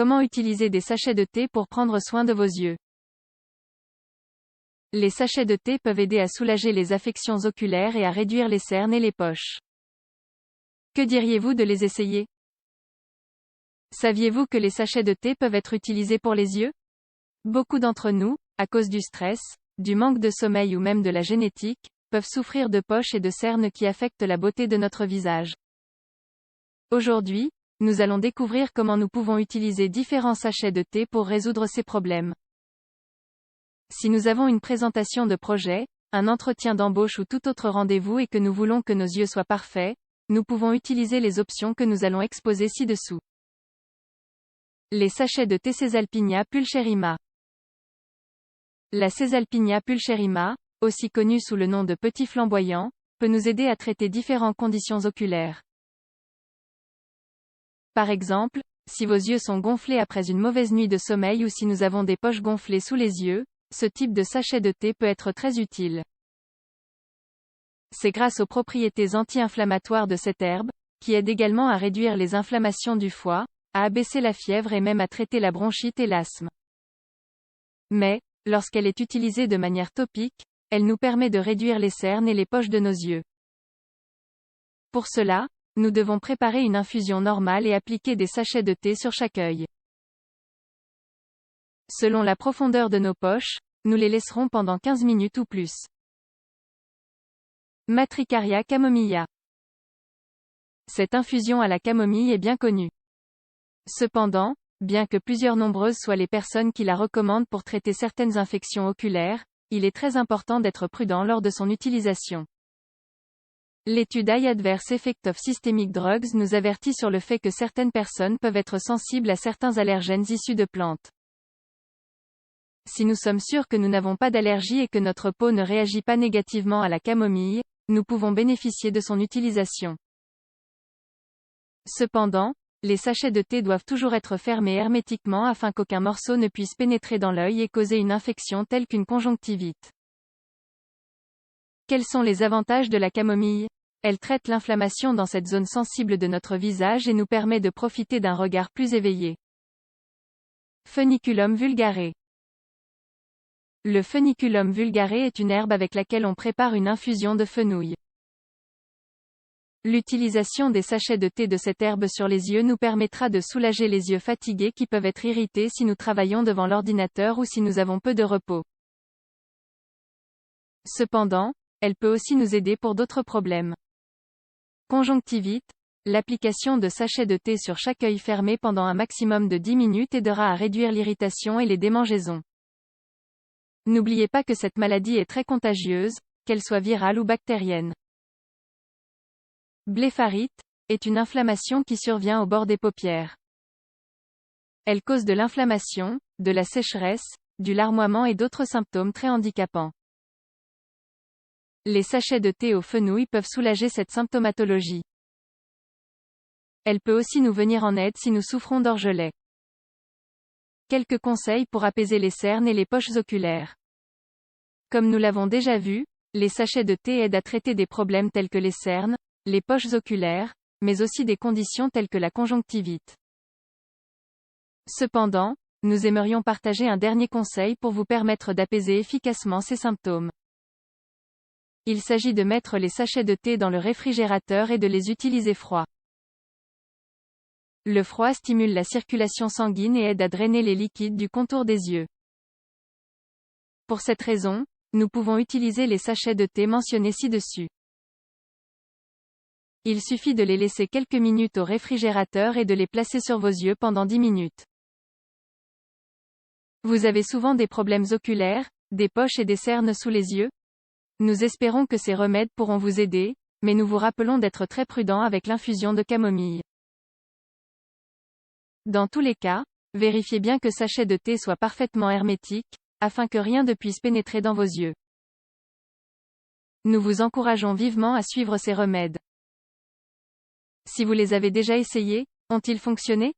Comment utiliser des sachets de thé pour prendre soin de vos yeux? Les sachets de thé peuvent aider à soulager les affections oculaires et à réduire les cernes et les poches. Que diriez-vous de les essayer? Saviez-vous que les sachets de thé peuvent être utilisés pour les yeux? Beaucoup d'entre nous, à cause du stress, du manque de sommeil ou même de la génétique, peuvent souffrir de poches et de cernes qui affectent la beauté de notre visage. Aujourd'hui, nous allons découvrir comment nous pouvons utiliser différents sachets de thé pour résoudre ces problèmes. Si nous avons une présentation de projet, un entretien d'embauche ou tout autre rendez-vous et que nous voulons que nos yeux soient parfaits, nous pouvons utiliser les options que nous allons exposer ci-dessous. Les sachets de thé Caesalpinia pulcherrima. La Caesalpinia pulcherrima, aussi connue sous le nom de petit flamboyant, peut nous aider à traiter différentes conditions oculaires. Par exemple, si vos yeux sont gonflés après une mauvaise nuit de sommeil ou si nous avons des poches gonflées sous les yeux, ce type de sachet de thé peut être très utile. C'est grâce aux propriétés anti-inflammatoires de cette herbe, qui aide également à réduire les inflammations du foie, à abaisser la fièvre et même à traiter la bronchite et l'asthme. Mais, lorsqu'elle est utilisée de manière topique, elle nous permet de réduire les cernes et les poches de nos yeux. Pour cela, nous devons préparer une infusion normale et appliquer des sachets de thé sur chaque œil. Selon la profondeur de nos poches, nous les laisserons pendant 15 minutes ou plus. Matricaria camomilla. Cette infusion à la camomille est bien connue. Cependant, bien que plusieurs nombreuses soient les personnes qui la recommandent pour traiter certaines infections oculaires, il est très important d'être prudent lors de son utilisation. L'étude Eye Adverse Effect of Systemic Drugs nous avertit sur le fait que certaines personnes peuvent être sensibles à certains allergènes issus de plantes. Si nous sommes sûrs que nous n'avons pas d'allergie et que notre peau ne réagit pas négativement à la camomille, nous pouvons bénéficier de son utilisation. Cependant, les sachets de thé doivent toujours être fermés hermétiquement afin qu'aucun morceau ne puisse pénétrer dans l'œil et causer une infection telle qu'une conjonctivite. Quels sont les avantages de la camomille? Elle traite l'inflammation dans cette zone sensible de notre visage et nous permet de profiter d'un regard plus éveillé. Feniculum vulgare. Le Feniculum vulgare est une herbe avec laquelle on prépare une infusion de fenouil. L'utilisation des sachets de thé de cette herbe sur les yeux nous permettra de soulager les yeux fatigués qui peuvent être irrités si nous travaillons devant l'ordinateur ou si nous avons peu de repos. Cependant, elle peut aussi nous aider pour d'autres problèmes. Conjonctivite, l'application de sachets de thé sur chaque œil fermé pendant un maximum de 10 minutes aidera à réduire l'irritation et les démangeaisons. N'oubliez pas que cette maladie est très contagieuse, qu'elle soit virale ou bactérienne. Blépharite, est une inflammation qui survient au bord des paupières. Elle cause de l'inflammation, de la sécheresse, du larmoiement et d'autres symptômes très handicapants. Les sachets de thé au fenouil peuvent soulager cette symptomatologie. Elle peut aussi nous venir en aide si nous souffrons d'orgelets. Quelques conseils pour apaiser les cernes et les poches oculaires. Comme nous l'avons déjà vu, les sachets de thé aident à traiter des problèmes tels que les cernes, les poches oculaires, mais aussi des conditions telles que la conjonctivite. Cependant, nous aimerions partager un dernier conseil pour vous permettre d'apaiser efficacement ces symptômes. Il s'agit de mettre les sachets de thé dans le réfrigérateur et de les utiliser froids. Le froid stimule la circulation sanguine et aide à drainer les liquides du contour des yeux. Pour cette raison, nous pouvons utiliser les sachets de thé mentionnés ci-dessus. Il suffit de les laisser quelques minutes au réfrigérateur et de les placer sur vos yeux pendant 10 minutes. Vous avez souvent des problèmes oculaires, des poches et des cernes sous les yeux? Nous espérons que ces remèdes pourront vous aider, mais nous vous rappelons d'être très prudent avec l'infusion de camomille. Dans tous les cas, vérifiez bien que sachet de thé soit parfaitement hermétique, afin que rien ne puisse pénétrer dans vos yeux. Nous vous encourageons vivement à suivre ces remèdes. Si vous les avez déjà essayés, ont-ils fonctionné?